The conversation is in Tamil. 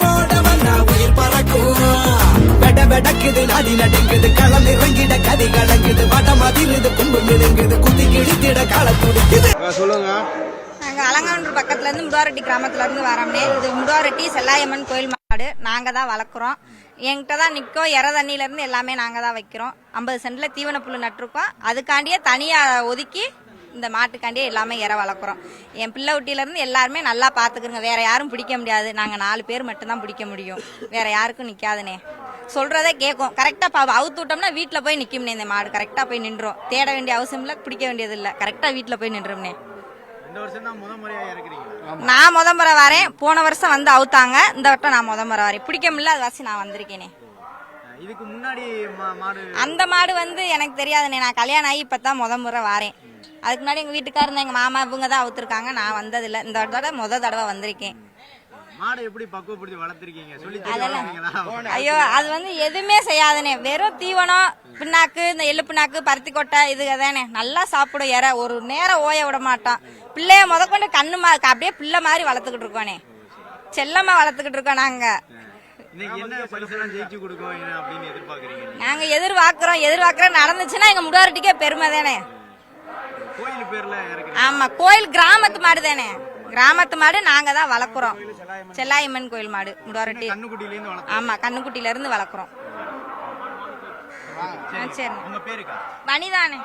போட வந்தா உயிர் பறக்கும். வெட வெடக்குது நாடி நடுங்குது களம் இறங்கிட கதி கலங்குது வடம் அதிருது கும்பு மினுங்குது குதி கிழித்திட கால துடிக்குது. சொல்லுங்க. நாங்க அலங்காநல்லூர் பக்கத்துல இருந்து முடாரெட்டி கிராமத்துல இருந்து வரோம்னே. இது முடாரெட்டி செல்லாயம்மன் கோயில் மாடு நாங்க தான் வளர்க்குறோம். என்கிட்ட தான் நிற்கும். இற தண்ணியில இருந்து எல்லாமே நாங்க தான் வைக்கிறோம். 50 சென்ட்ல தீவன புல்லு நட்டுருக்கோம். அதுக்காண்டியே தனியா ஒதுக்கி இந்த மாட்டுக்காண்டியே எல்லாமே இற வளர்க்குறோம். என் பிள்ளை ஊட்டியில இருந்து எல்லாருமே நல்லா பாத்துக்கிறோங்க. வேற யாரும் பிடிக்க முடியாது. நாங்க 4 பேர் மட்டும்தான் பிடிக்க முடியும். வேற யாருக்கும் நிக்காதுனே. சொல்றதே கேட்கும். கரெக்டா அவுத்து விட்டோம்னா வீட்டுல போய் நிக்கும்னே. இந்த மாடு கரெக்டா போய் நின்றோம். தேட வேண்டிய அவசியம் இல்ல, பிடிக்க வேண்டியது இல்ல. கரெக்டா வீட்டுல போய் நின்றும்னே. நான் முறை வரேன். போன வருஷம் வந்து அவுத்தாங்க. இந்த வட்டம் நான் முறை வரேன். பிடிக்க முடியல, அது வாசி நான் வந்திருக்கேனே. இதுக்கு முன்னாடி அந்த மாடு வந்து எனக்கு தெரியாதுண்ணே. நான் கல்யாணம் ஆகி இப்பதான் முறை வரேன். அதுக்கு முன்னாடி எங்க வீட்டுக்காரங்க எங்க மாமா இவங்க தான் அவுத்திருக்காங்க. நான் வந்ததில்ல. இந்த தடவை தடவை வந்திருக்கேன். மாடை எப்படி பக்குவப்படுத்தி வளர்த்திருக்கீங்க சொல்லி ஐயோ அது வந்து எதுவுமே செய்யாதுனே. வெறும் தீவனம், பின்னாக்கு, இந்த எள்ளு பின்னாக்கு, பருத்தி கொட்டை இதுதானே. நல்லா சாப்பிடும். இற ஒரு நேரம் ஓய விட மாட்டோம். பிள்ளைய முதற்கொண்டு கண்ணு அப்படியே பிள்ளை மாதிரி வளர்த்துக்கிட்டு இருக்கோனே. செல்லமா வளர்த்துக்கிட்டு இருக்கோம் நாங்க. நாங்க எதிர்பார்க்கிறோம். நடந்துச்சுன்னா எங்க முடாரெட்டிக்கே பெருமை தானே. ஆமா, கோயில் கிராமத்து மாடு தானே. கிராமத்து மாடு நாங்க தான் வளர்க்குறோம். செல்லாயம்மன் கோயில் மாடு முடாரெட்டி. ஆமா, கண்ணுக்குட்டில இருந்து வளர்க்குறோம். சரி, வனிதானே.